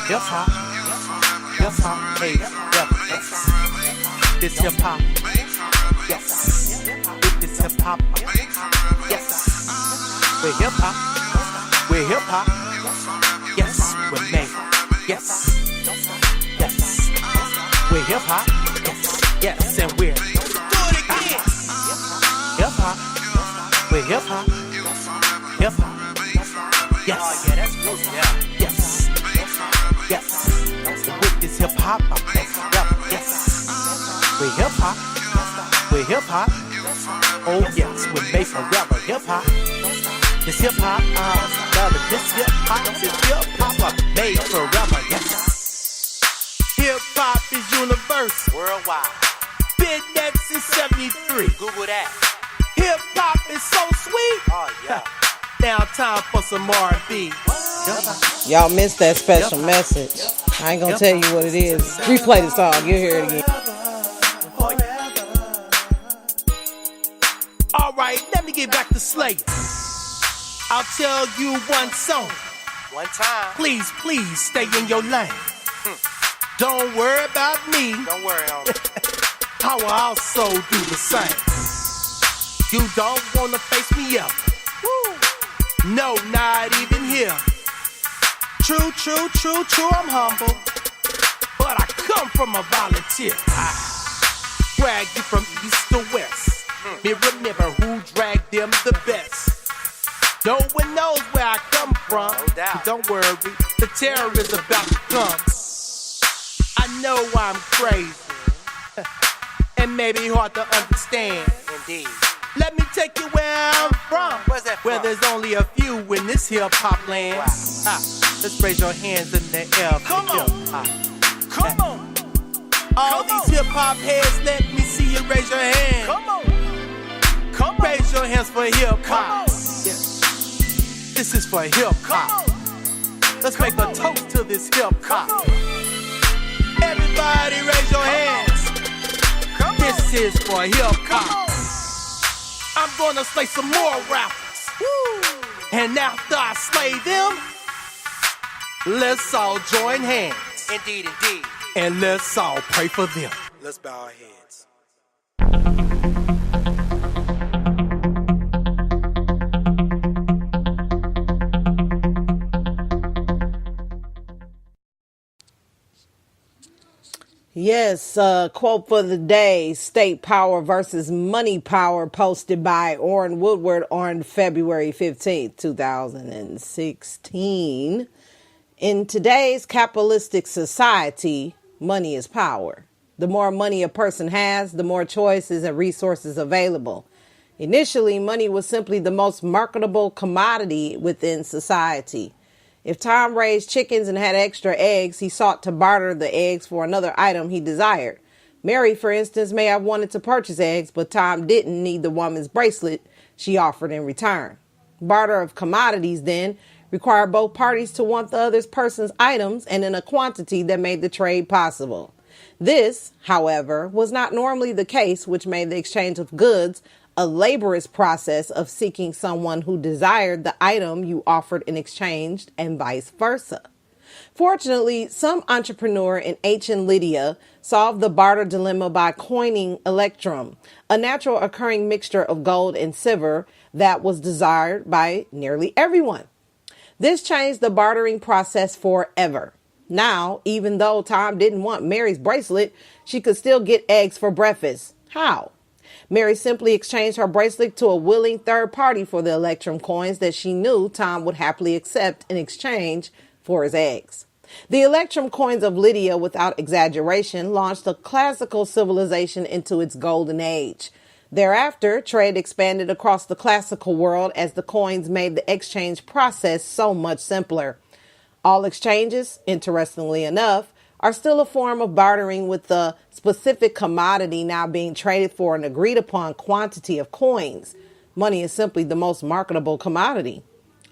Hip hop, hey, yes. This hip hop, yes. With this hip hop, yes. We're hip hop, yes. We're made, yes. We're hip hop, yes, and we're hip hop. We're hip hop, yes. Yeah, that's cool. Yes. With this hip hop, I'm next level, yes. We're hip hop, oh yes, we're made forever. Hip hop, this hip hop, this hip hop, I'm made forever, yes. Hip hop is universal, worldwide. Been that since '73. Google that. Hip hop is so sweet. Oh yeah. Now time for some R&B. Y'all missed that special message. I ain't gonna tell you what it is. Replay the song, you'll hear it again. Alright, let me get back to Slayer. I'll tell you one song. One time. Please stay in your lane. Don't worry about me. Don't worry on me. I will also do the same. You don't wanna face me up. No, not even here. True, I'm humble. But I come from a volunteer. I drag you from east to west. Mirror, who dragged them the best? No one knows where I come from. No doubt. Don't worry, the terror is about to come. I know I'm crazy. And maybe hard to understand. Indeed. Let me take you where I'm from. Where's that from? Where there's only a few in this hip-hop land. Wow. Let's raise your hands in the air. Come on. Come on. All these hip-hop heads, let me see you raise your hand. Come on. Raise your hands for hip-hop. Yeah. This is for hip-hop. Let's make a toast to this hip-hop. Everybody raise your hands. This is for hip-hop. I'm gonna slay some more rappers. Woo. And after I slay them, let's all join hands. Indeed. And let's all pray for them. Let's bow our heads. Yes, quote for the day, State Power versus Money Power, posted by Orrin Woodward on February 15th, 2016. In today's capitalistic society, money is power. The more money a person has, the more choices and resources available. Initially, money was simply the most marketable commodity within society. If Tom raised chickens and had extra eggs, he sought to barter the eggs for another item he desired. Mary, for instance, may have wanted to purchase eggs, but Tom didn't need the woman's bracelet she offered in return. Barter of commodities, then, required both parties to want the other person's items and in a quantity that made the trade possible. This, however, was not normally the case, which made the exchange of goods a laborious process of seeking someone who desired the item you offered in exchange and vice versa. Fortunately, some entrepreneur in ancient Lydia solved the barter dilemma by coining electrum, a natural occurring mixture of gold and silver that was desired by nearly everyone. This changed the bartering process forever. Now, even though Tom didn't want Mary's bracelet, she could still get eggs for breakfast. How? Mary simply exchanged her bracelet to a willing third party for the electrum coins that she knew Tom would happily accept in exchange for his eggs. The electrum coins of Lydia, without exaggeration, launched a classical civilization into its golden age. Thereafter, trade expanded across the classical world as the coins made the exchange process so much simpler. All exchanges, interestingly enough, are still a form of bartering, with the specific commodity now being traded for an agreed upon quantity of coins. Money is simply the most marketable commodity.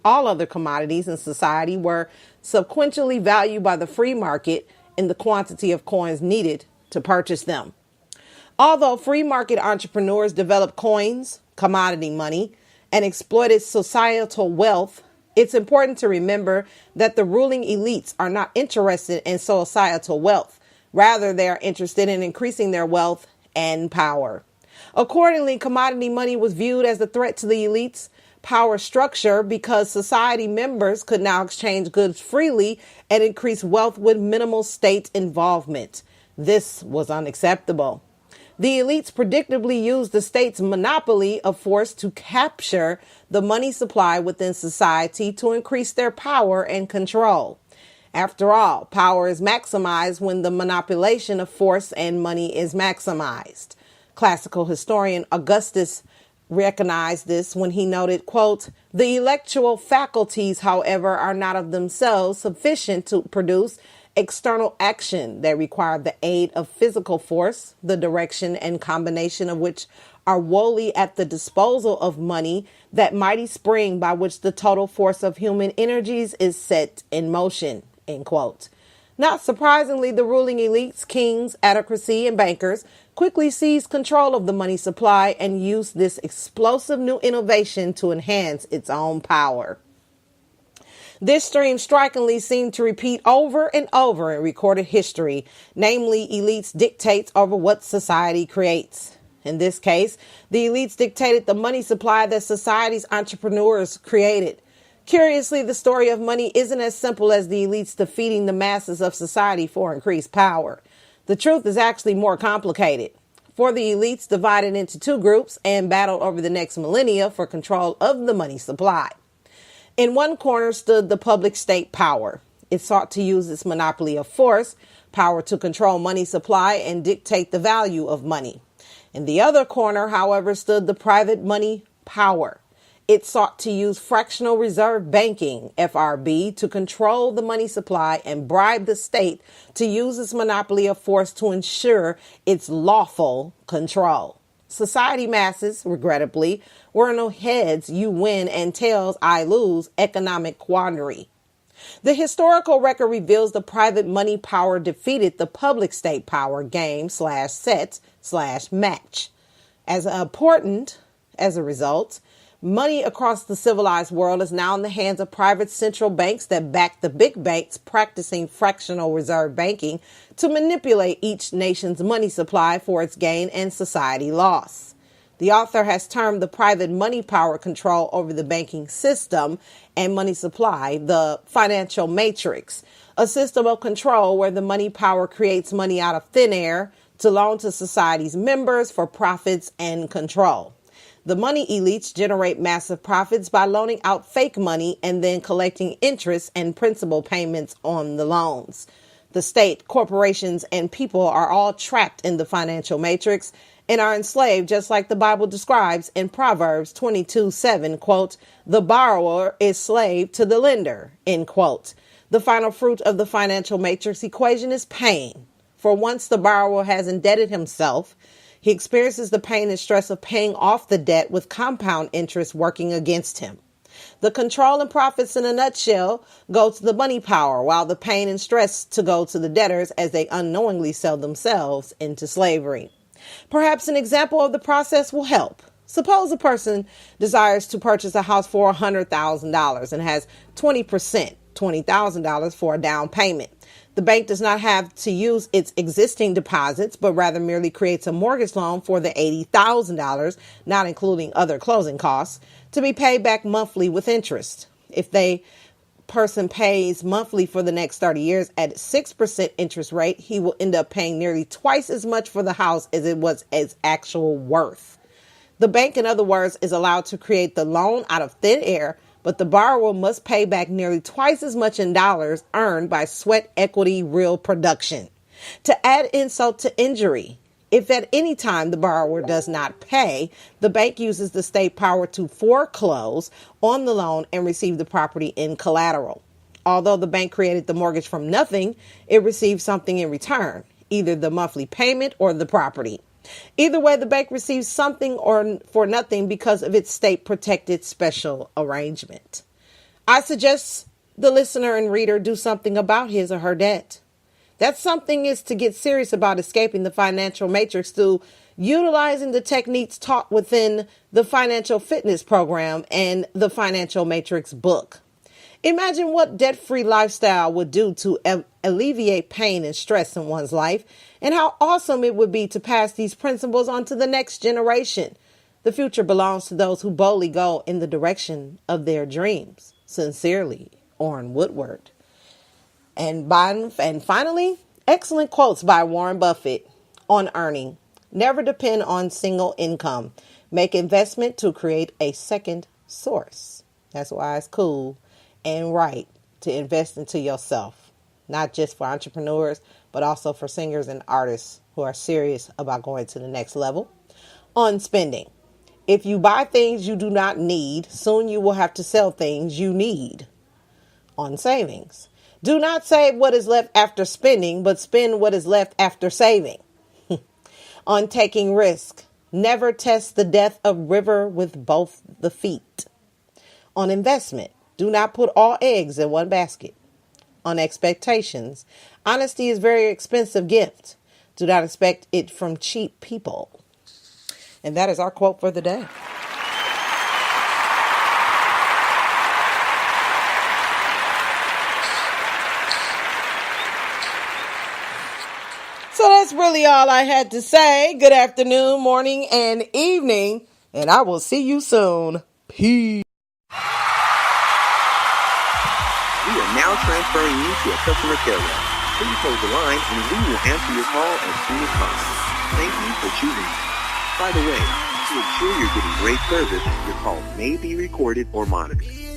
All other commodities in society were subsequently valued by the free market in the quantity of coins needed to purchase them. Although free market entrepreneurs developed coins, commodity money, and exploited societal wealth, It's important to remember that the ruling elites are not interested in societal wealth. Rather, they are interested in increasing their wealth and power. Accordingly, commodity money was viewed as a threat to the elites' power structure because society members could now exchange goods freely and increase wealth with minimal state involvement. This was unacceptable. The elites predictably used the state's monopoly of force to capture the money supply within society to increase their power and control. After all, power is maximized when the manipulation of force and money is maximized. Classical historian Augustus recognized this when he noted, quote, "The intellectual faculties, however, are not of themselves sufficient to produce external action that require the aid of physical force, the direction and combination of which are wholly at the disposal of money, that mighty spring by which the total force of human energies is set in motion," end quote. Not surprisingly, the ruling elites, kings, autocracy, and bankers quickly seized control of the money supply and used this explosive new innovation to enhance its own power. This stream strikingly seemed to repeat over and over in recorded history, namely elites dictates over what society creates. In this case, the elites dictated the money supply that society's entrepreneurs created. Curiously, the story of money isn't as simple as the elites defeating the masses of society for increased power. The truth is actually more complicated. For the elites divided into two groups and battled over the next millennia for control of the money supply. In one corner stood the public state power. It sought to use its monopoly of force, power to control money supply and dictate the value of money. In the other corner, however, stood the private money power. It sought to use fractional reserve banking, FRB, to control the money supply and bribe the state to use its monopoly of force to ensure its lawful control. Society masses, regrettably, were in a heads you win and tails I lose economic quandary. The historical record reveals the private money power defeated the public state power game/set/match. As a result, money across the civilized world is now in the hands of private central banks that back the big banks practicing fractional reserve banking to manipulate each nation's money supply for its gain and society loss. The author has termed the private money power control over the banking system and money supply the financial matrix, a system of control where the money power creates money out of thin air to loan to society's members for profits and control. The money elites generate massive profits by loaning out fake money and then collecting interest and principal payments on the loans. The state, corporations, and people are all trapped in the financial matrix and are enslaved, just like the Bible describes in Proverbs 22:7, quote, "The borrower is slave to the lender," end quote. The final fruit of the financial matrix equation is pain. For once the borrower has indebted himself, he experiences the pain and stress of paying off the debt with compound interest working against him. The control and profits in a nutshell go to the money power, while the pain and stress to go to the debtors as they unknowingly sell themselves into slavery. Perhaps an example of the process will help. Suppose a person desires to purchase a house for $100,000 and has 20%, $20,000 for a down payment. The bank does not have to use its existing deposits, but rather merely creates a mortgage loan for the $80,000, not including other closing costs, to be paid back monthly with interest. If the person pays monthly for the next 30 years at 6% interest rate, he will end up paying nearly twice as much for the house as it was its actual worth. The bank, in other words, is allowed to create the loan out of thin air, but the borrower must pay back nearly twice as much in dollars earned by sweat equity real production. To add insult to injury, if at any time the borrower does not pay, the bank uses the state power to foreclose on the loan and receive the property in collateral. Although the bank created the mortgage from nothing, it receives something in return, either the monthly payment or the property. Either way, the bank receives something or for nothing because of its state-protected special arrangement. I suggest the listener and reader do something about his or her debt. That something is to get serious about escaping the financial matrix through utilizing the techniques taught within the Financial Fitness Program and the Financial Matrix book. Imagine what debt-free lifestyle would do to alleviate pain and stress in one's life, and how awesome it would be to pass these principles on to the next generation. The future belongs to those who boldly go in the direction of their dreams. Sincerely, Orrin Woodward. And finally, excellent quotes by Warren Buffett on earning. Never depend on single income. Make investment to create a second source. That's why it's cool and right to invest into yourself. Not just for entrepreneurs, but also for singers and artists who are serious about going to the next level. On spending. If you buy things you do not need, soon you will have to sell things you need. On savings. Do not save what is left after spending, but spend what is left after saving. On taking risk. Never test the depth of river with both the feet. On investment. Do not put all eggs in one basket. On expectations. Honesty is a very expensive gift. Do not expect it from cheap people. And that is our quote for the day. So that's really all I had to say. Good afternoon, morning, and evening. And I will see you soon. Peace. We are now transferring you to a customer care rep. Please hold the line and we will answer your call as soon as possible. Thank you for choosing us. By the way, to ensure you're getting great service, your call may be recorded or monitored.